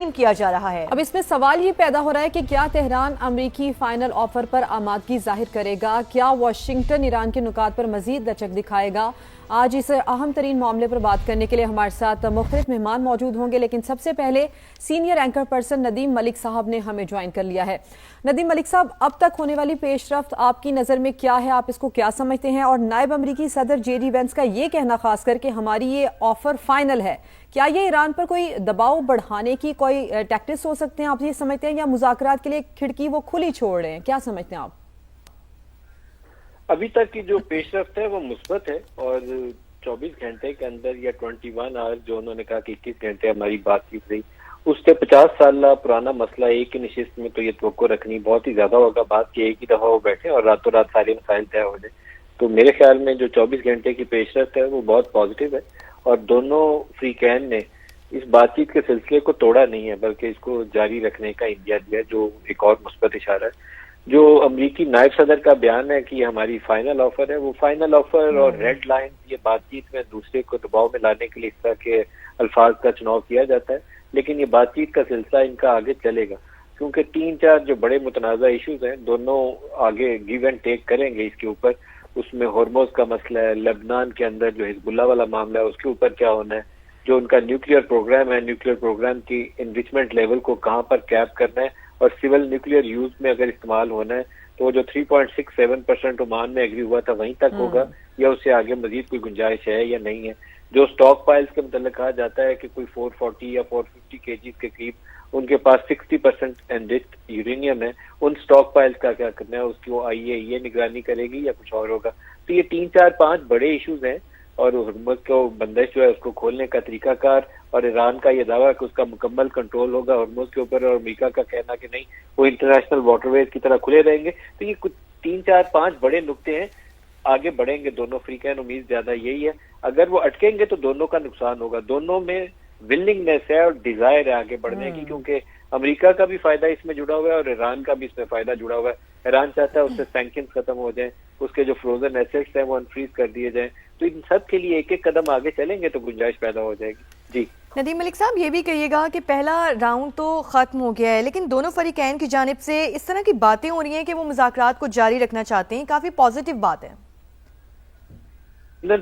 नहीं किया जा रहा है। अब इसमें सवाल ये पैदा हो रहा है कि क्या तेहरान अमरीकी फाइनल ऑफर पर आमादगी जाहिर करेगा, क्या वाशिंगटन ईरान के नुकात पर मजीद लचक दिखाएगा। आज इस अहम तरीन मामले पर बात करने के लिए हमारे साथ मुख्तलिफ मेहमान मौजूद होंगे, लेकिन सबसे पहले senior anchor person Nadeem Malik साहब ने हमें ज्वाइन कर लिया है। नदीम मलिक साहब, अब तक होने वाली पेशरफ्त आपकी नज़र में क्या है, आप इसको क्या समझते हैं? और नायब अमरीकी सदर JD वेंस का ये कहना खास करके हमारी ये ऑफर फाइनल है, क्या ये ईरान पर कोई दबाव बढ़ाने की कोई टैक्टिक्स हो सकते हैं, आप ये समझते हैं, या मुज़ाकरात के लिए खिड़की वो खुली छोड़ रहे हैं, क्या समझते हैं आप? अभी तक की जो पेशरफ्त है वो मुस्बत है और 24 घंटे के अंदर या 21 आवर्स जो उन्होंने कहा कि 21 घंटे हमारी बातचीत रही, उससे 50 साल पुराना मसला एक ही नशिस्त में तो ये तवक्को रखनी बहुत ही ज्यादा होगा बात कि एक ही दफा वो बैठे और रातों रात सारे मसाइल तय हो जाए। तो मेरे ख्याल में जो 24 घंटे की पेशरफ्त है वो बहुत पॉजिटिव है और दोनों फ्रीकैन ने इस बातचीत के सिलसिले को तोड़ा नहीं है बल्कि इसको जारी रखने का इंदिया दिया, जो एक और मुस्बत इशारा है। जो अमरीकी नायब सदर का बयान है कि हमारी फाइनल ऑफर है, वो फाइनल ऑफर और रेड लाइन ये बातचीत में दूसरे को दबाव में लाने के लिए इस तरह के अल्फाज का चुनाव किया जाता है, लेकिन ये बातचीत का सिलसिला इनका आगे चलेगा क्योंकि 3-4 जो बड़े मुतनाज़ा इश्यूज हैं दोनों आगे गिव एंड टेक करेंगे इसके ऊपर। उसमें हॉर्मोज का मसला है, लेबनान के अंदर जो हिजबुल्लाह वाला मामला है उसके ऊपर क्या होना है, जो उनका न्यूक्लियर प्रोग्राम है, न्यूक्लियर प्रोग्राम की इनरिचमेंट लेवल को कहाँ पर कैप करना है और सिविल न्यूक्लियर यूज में अगर इस्तेमाल होना है तो वो जो 3.67% ओमान में एग्री हुआ था वहीं तक होगा या उससे आगे मजीद कोई गुंजाइश है या नहीं है। जो स्टॉक पाइल्स के मतलब कहा जाता है कि कोई 440 या 450 केजीज के करीब उनके पास 60% एनरिच्ड यूरेनियम है, उन स्टॉक पाइल्स का क्या करना है, उसकी वो IAEA निगरानी करेगी या कुछ और होगा। तो ये 3-4-5 बड़े इश्यूज हैं और हुकूमत को बंदिश जो है उसको खोलने का तरीकाकार और ईरान का ये दावा कि उसका मुकम्मल कंट्रोल होगा हॉर्मोज के ऊपर और अमेरिका का कहना कि नहीं वो इंटरनेशनल वाटरवेज की तरह खुले रहेंगे। तो ये कुछ 3-4-5 बड़े नुक्ते हैं, आगे बढ़ेंगे दोनों फ्रीकैन, उम्मीद ज्यादा यही है। अगर वो अटकेंगे तो दोनों का नुकसान होगा, दोनों में विलिंगनेस है और डिजायर है आगे बढ़ने की, क्योंकि अमेरिका का भी फायदा इसमें जुड़ा हुआ है और ईरान का भी इसमें फायदा जुड़ा हुआ है। ईरान चाहता है उससे सैंक्शंस खत्म हो जाएं, उसके जो फ्रोजन एसेट्स हैं वो अनफ्रीज कर दिए जाएं, तो इन सब के लिए एक एक कदम आगे चलेंगे तो गुंजाइश पैदा हो जाएगी। जी नदीम मलिक साहब, ये भी कहिएगा कि पहला राउंड तो खत्म हो गया है, लेकिन दोनों फरीकैन की जानिब से इस तरह की बातें हो रही हैं कि वो मुज़ाकरात को जारी रखना चाहते हैं, काफी पॉजिटिव बात है।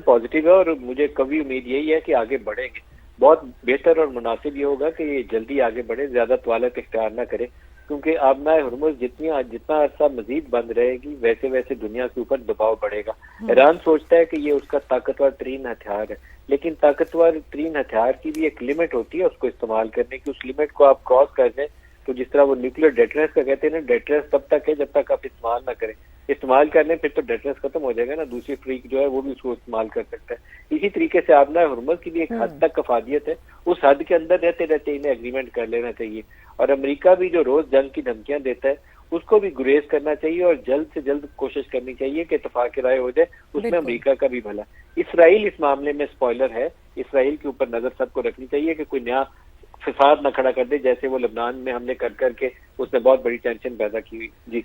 पॉजिटिव है और मुझे कभी उम्मीद यही है कि आगे बढ़ेंगे। बहुत बेहतर और मुनासिब ये होगा कि ये जल्दी आगे बढ़े, ज्यादा तवालत इख्तियार ना करे, क्योंकि आबनाए हुर्मुज़ जितना अरसा मजीद बंद रहेगी वैसे वैसे दुनिया के ऊपर दबाव बढ़ेगा। ईरान सोचता है कि ये उसका ताकतवर तरीन हथियार है, लेकिन ताकतवर तरीन हथियार की भी एक लिमिट होती है उसको इस्तेमाल करने की। उस लिमिट को आप क्रॉस कर दें तो जिस तरह वो न्यूक्लियर डेटरेंस का कहते हैं ना, डेटरेंस तब तक है जब तक आप इस्तेमाल ना करें, इस्तेमाल कर लें फिर तो डेटरेंस खत्म हो जाएगा ना, दूसरी फ्रीक जो है वो भी उसको इस्तेमाल कर सकता है। इसी तरीके से आबनाए हुर्मुज़ की भी एक हद तक कफादियत है, उस हद के अंदर रहते रहते इन्हें एग्रीमेंट कर लेना चाहिए। और अमेरिका भी जो रोज जंग की धमकियां देता है उसको भी गुरेज करना चाहिए और जल्द से जल्द कोशिश करनी चाहिए कि इत्तेफाक राय हो जाए, उसमें अमेरिका का भी भला। इसराइल इस मामले में स्पॉइलर है, इसराइल के ऊपर नजर सबको रखनी चाहिए कि कोई नया फिसाद न खड़ा कर दे, जैसे वो लेबनान में हमले कर करके उसने बहुत बड़ी टेंशन पैदा की हुई। जी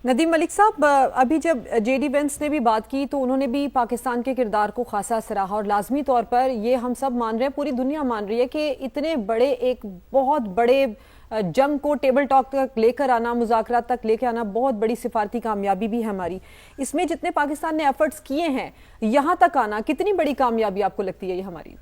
नदीम मलिक साहब, अभी जब JD वेंस ने भी बात की तो उन्होंने भी पाकिस्तान के किरदार को खासा सराहा और लाजमी तौर पर ये हम सब मान रहे हैं, पूरी दुनिया मान रही है कि इतने बड़े एक बहुत बड़े जंग को टेबल टॉक तक लेकर आना, मुज़ाकरात तक लेकर आना बहुत बड़ी सिफारती कामयाबी भी है हमारी। इसमें जितने पाकिस्तान ने एफर्ट्स किए हैं यहाँ तक आना, कितनी बड़ी कामयाबी आपको लगती है ये हमारी?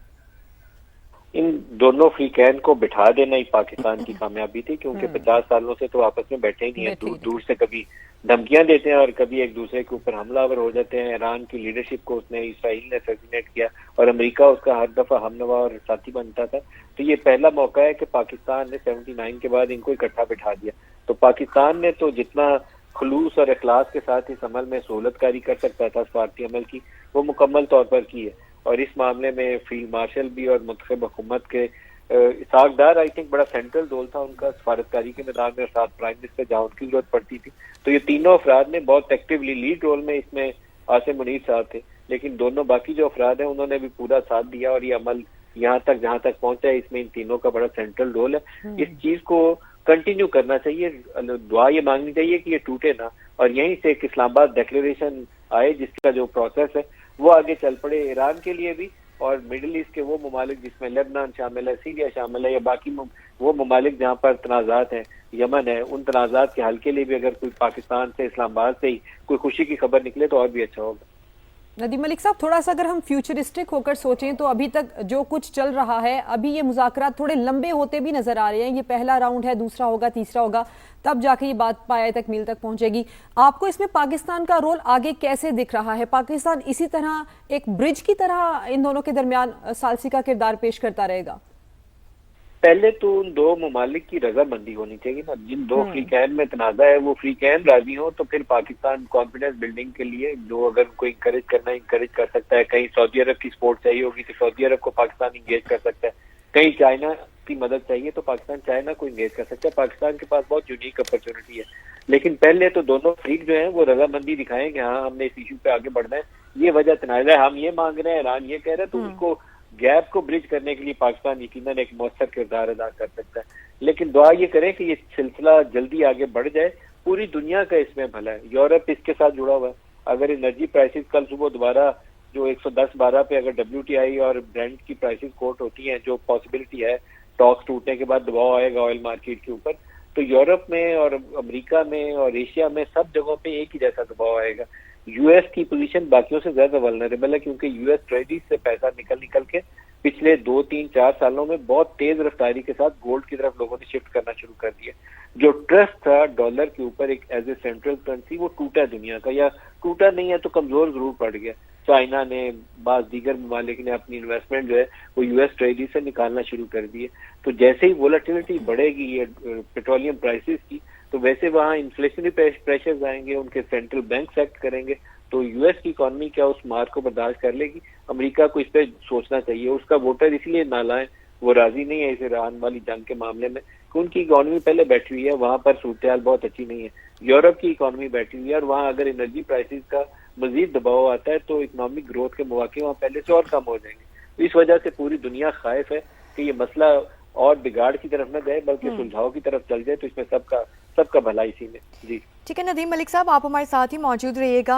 इन दोनों फ्रीकैन को बिठा देना ही पाकिस्तान की कामयाबी थी, क्योंकि 50 सालों से तो आपस में बैठे ही नहीं है, दूर दूर से कभी धमकियां देते हैं और कभी एक दूसरे के ऊपर हमलावर हो जाते हैं। ईरान की लीडरशिप को उसने इसराइल ने असैसिनेट किया और अमेरिका उसका हर दफा हमनवा और साथी बनता था। तो ये पहला मौका है कि पाकिस्तान ने 79 के बाद इनको इकट्ठा बिठा दिया। तो पाकिस्तान ने तो जितना खुलूस और इखलास के साथ इस अमल में सहूलतकारी कर सकता था सफारती अमल की, वो मुकम्मल तौर पर की है। और इस मामले में फील्ड मार्शल भी और मुंतखब हुकूमत के इसाक डार आई थिंक बड़ा सेंट्रल रोल था उनका सफारतकारी के मैदान में, और साथ प्राइम मिनिस्टर जहाँ उनकी जरूरत पड़ती थी। तो ये तीनों अफराद ने बहुत एक्टिवली लीड रोल में इसमें आसिम मुनीर साहब थे, लेकिन दोनों बाकी जो अफराद हैं उन्होंने भी पूरा साथ दिया और ये अमल यहाँ तक जहाँ तक पहुंचा है इसमें इन तीनों का बड़ा सेंट्रल रोल है। इस चीज को कंटिन्यू करना चाहिए, दुआ ये मांगनी चाहिए कि ये टूटे ना, और यहीं से एक इस्लामाबाद डिक्लेरेशन आए जिसका जो प्रोसेस है वो आगे चल पड़े ईरान के लिए भी और मिडिल ईस्ट के वो ममालिक जिसमें लेबनान शामिल है, सीरिया शामिल है, या बाकी वो ममालिक जहाँ पर तनाज़ात हैं, यमन है, उन तनाज़ात के हल के लिए भी अगर कोई पाकिस्तान से, इस्लामाबाद से ही कोई खुशी की खबर निकले तो और भी अच्छा होगा। नदीम मलिक साहब, थोड़ा सा अगर हम फ्यूचरिस्टिक होकर सोचें तो अभी तक जो कुछ चल रहा है, अभी ये मुज़ाकरात थोड़े लंबे होते भी नजर आ रहे हैं। ये पहला राउंड है, दूसरा होगा, तीसरा होगा, तब जाके ये बात पाए तक मील तक पहुंचेगी। आपको इसमें पाकिस्तान का रोल आगे कैसे दिख रहा है? पाकिस्तान इसी तरह एक ब्रिज की तरह इन दोनों के दरमियान सालसी का किरदार पेश करता रहेगा? पहले तो उन दो ममालिक की रजामंदी होनी चाहिए ना। जिन दो फ्रीकैन में तनाजा है वो फ्रीकैन राजी हो तो फिर पाकिस्तान कॉन्फिडेंस बिल्डिंग के लिए जो अगर कोई इंकरेज करना है इंकरेज कर सकता है। कहीं सऊदी अरब की सपोर्ट चाहिए होगी तो सऊदी अरब को पाकिस्तान इंगेज कर सकता है। कहीं चाइना की मदद चाहिए तो पाकिस्तान चाइना को इंगेज कर सकता है। पाकिस्तान के पास बहुत यूनिक अपॉर्चुनिटी है, लेकिन पहले तो दोनों फ्रीक जो है वो रजामंदी दिखाएं कि हाँ हमने इस इशू पे आगे बढ़ना है, ये वजह तनाजा है, हम ये मांग रहे हैं, ईरान ये कह रहा है, तो उसको गैप को ब्रिज करने के लिए पाकिस्तान यकीनन एक मौसर किरदार अदा कर सकता है। लेकिन दुआ ये करें कि ये सिलसिला जल्दी आगे बढ़ जाए। पूरी दुनिया का इसमें भला है, यूरोप इसके साथ जुड़ा हुआ है। अगर एनर्जी प्राइसेस कल सुबह दोबारा जो 110-12 पे अगर WTI और ब्रेंट की प्राइसेस कोट होती हैं, जो पॉसिबिलिटी है टॉक्स टूटने के बाद दबाव आएगा ऑयल मार्केट के ऊपर, तो यूरोप में और अमेरिका में और एशिया में सब जगहों पे एक ही जैसा दबाव आएगा। यूएस की पोजीशन बाकियों से ज्यादा वल्नरेबल है क्योंकि यूएस ट्रेजरीज से पैसा निकल के पिछले 2-3-4 सालों में बहुत तेज रफ्तारी के साथ गोल्ड की तरफ लोगों ने शिफ्ट करना शुरू कर दिया। जो ट्रस्ट था डॉलर के ऊपर एक एज ए सेंट्रल करेंसी, वो टूटा दुनिया का, या टूटा नहीं है तो कमजोर जरूर पड़ गया। चाइना ने, बाज दीगर ममालिक ने अपनी इन्वेस्टमेंट जो है वो यूएस ट्रेजरी से निकालना शुरू कर दिए। तो जैसे ही वोलेटिलिटी बढ़ेगी ये पेट्रोलियम प्राइसेस की, तो वैसे वहाँ इन्फ्लेशनरी प्रेशर्स आएंगे, उनके सेंट्रल बैंक एक्ट करेंगे, तो यूएस की इकोनॉमी क्या उस मार को बर्दाश्त कर लेगी? अमेरिका को इस पर सोचना चाहिए। उसका वोटर इसलिए नालायक, वो राजी नहीं है इस ईरान वाली जंग के मामले में कि उनकी इकोनॉमी पहले बैठी हुई है, वहां पर सूरत बहुत अच्छी नहीं है। यूरोप की इकोनॉमी बैठी हुई है और वहाँ अगर एनर्जी प्राइसेस का मजीद दबाव आता है तो इकोनॉमिक ग्रोथ के मौके वहाँ पहले से और कम हो जाएंगे। इस वजह से पूरी दुनिया खाइफ है कि ये मसला और बिगाड़ की तरफ न जाए बल्कि सुलझाव की तरफ चल जाए, तो इसमें सबका भला इसी में। जी ठीक है नदीम मलिक साहब, आप हमारे साथ ही मौजूद रहिएगा।